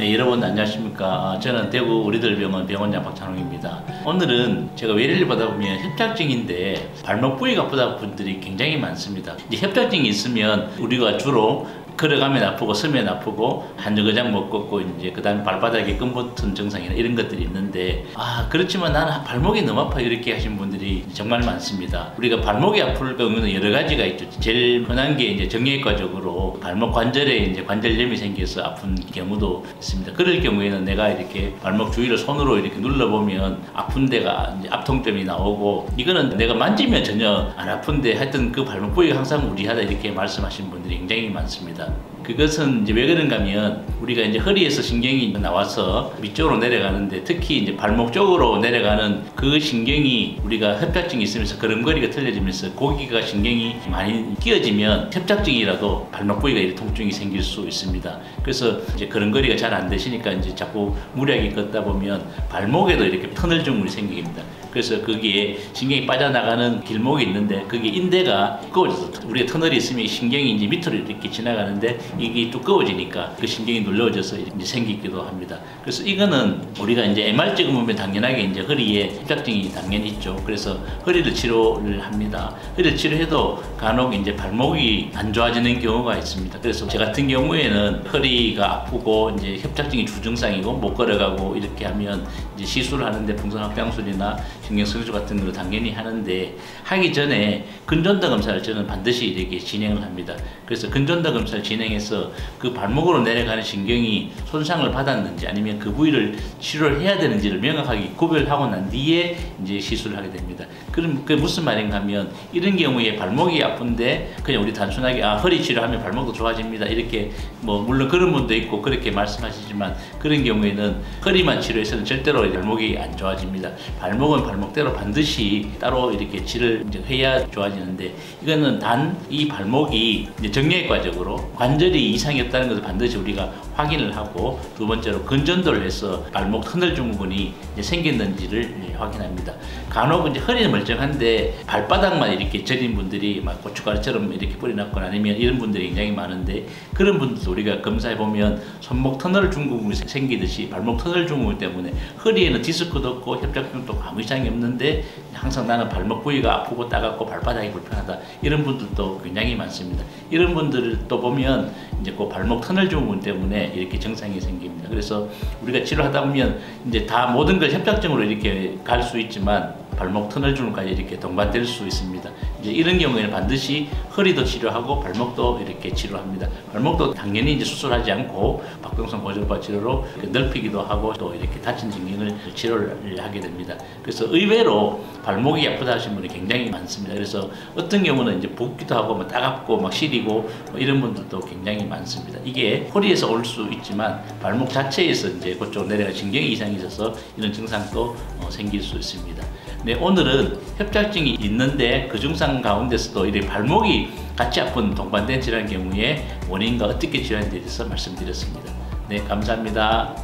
네, 여러분 안녕하십니까. 저는 대구 우리들병원 병원장 박찬홍입니다. 오늘은 제가 외래를 받아보면 협착증인데 발목 부위가 아프다 분들이 굉장히 많습니다. 이제 협착증이 있으면 우리가 주로 걸어가면 아프고 서면 아프고 한정거장 못 걷고 이제 그다음 발바닥에 끈붙은 증상이나 이런 것들이 있는데 그렇지만 나는 발목이 너무 아파 이렇게 하신 분들이 정말 많습니다. 우리가 발목이 아플 경우는 여러 가지가 있죠. 제일 흔한 게 이제 정형외과적으로 발목 관절에 이제 관절염이 생겨서 아픈 경우도 있습니다. 그럴 경우에는 내가 이렇게 발목 주위를 손으로 이렇게 눌러보면 아픈 데가 이제 압통점이 나오고, 이거는 내가 만지면 전혀 안 아픈데 하여튼 그 발목 부위가 항상 무리하다 이렇게 말씀하시는 분들이 굉장히 많습니다. 그것은 이제 왜 그런가 하면 우리가 이제 허리에서 신경이 나와서 위쪽으로 내려가는데, 특히 이제 발목 쪽으로 내려가는 그 신경이 우리가 협착증이 있으면서 걸음걸이가 틀려지면서 거기가 신경이 많이 끼어지면 협착증이라도 발목 부위가 이렇게 통증이 생길 수 있습니다. 그래서 이제 걸음걸이가 잘 안 되시니까 이제 자꾸 무리하게 걷다 보면 발목에도 이렇게 터널 증후군이 생깁니다. 그래서 거기에 신경이 빠져나가는 길목이 있는데 그게 인대가 두꺼워져서, 우리가 터널이 있으면 신경이 이제 밑으로 이렇게 지나가는데 이게 두꺼워지니까 그 신경이 눌러져서 이제 생기기도 합니다. 그래서 이거는 우리가 이제 MR 찍으면 당연하게 이제 허리에 협착증이 당연히 있죠. 그래서 허리를 치료를 합니다. 허리를 치료해도 간혹 이제 발목이 안 좋아지는 경우가 있습니다. 그래서 저 같은 경우에는 허리가 아프고 이제 협착증이 주증상이고 못 걸어가고 이렇게 하면 이제 시술을 하는데 풍선확장술이나 신경성주 같은 걸 당연히 하는데, 하기 전에 근전도 검사를 저는 반드시 이렇게 진행을 합니다. 그래서 근전도 검사를 진행해서 그 발목으로 내려가는 신경이 손상을 받았는지 아니면 그 부위를 치료를 해야 되는지를 명확하게 구별하고 난 뒤에 이제 시술을 하게 됩니다. 그럼 그게 무슨 말인가 하면, 이런 경우에 발목이 아픈데 그냥 우리 단순하게 허리 치료하면 발목도 좋아집니다 이렇게 물론 그런 분도 있고 그렇게 말씀하시지만, 그런 경우에는 허리만 치료해서는 절대로 발목이 안 좋아집니다. 발목은 발목대로 반드시 따로 이렇게 치료를 이제 해야 좋아지는데, 이거는 단 이 발목이 이제 정형외과적으로 관절이 이상이 없다는 것을 반드시 우리가 확인을 하고, 두 번째로 근전도를 해서 발목 터널 증후군이 생겼는지를 확인합니다. 간혹 이제 허리는 멀쩡한데 발바닥만 이렇게 저린 분들이 막 고춧가루처럼 이렇게 뿌려놨거나 아니면 이런 분들이 굉장히 많은데, 그런 분들도 우리가 검사해 보면 손목 터널 증후군이 생기듯이 발목 터널 증후군 때문에 허리에는 디스크도 없고 협착증도 아무 이상이 없는데 항상 나는 발목 부위가 아프고 따갑고 발바닥이 불편하다, 이런 분들도 굉장히 많습니다. 이런 분들을 또 보면 이제 그 발목 터널 증후군 때문에 이렇게 증상이 생깁니다. 그래서 우리가 치료하다 보면 이제 다 모든 걸 협착증으로 이렇게 갈 수 있지만 발목 터널 증후군까지 이렇게 동반될 수 있습니다. 이제 이런 경우에는 반드시 허리도 치료하고 발목도 이렇게 치료합니다. 발목도 당연히 이제 수술하지 않고 박동선 고절파 치료로 넓히기도 하고 또 이렇게 다친 신경을 치료를 하게 됩니다. 그래서 의외로 발목이 아프다 하시는 분이 굉장히 많습니다. 그래서 어떤 경우는 이제 붓기도 하고 따갑고 막 시리고 이런 분들도 굉장히 많습니다. 이게 허리에서 올 수 있지만 발목 자체에서 이제 그쪽 내려가 신경이 이상이 있어서 이런 증상도 생길 수 있습니다. 네, 오늘은 협착증이 있는데 그 증상 가운데서도 이렇게 발목이 같이 아픈 동반된 질환 경우에 원인과 어떻게 치료하는지에 대해서 말씀드렸습니다. 네, 감사합니다.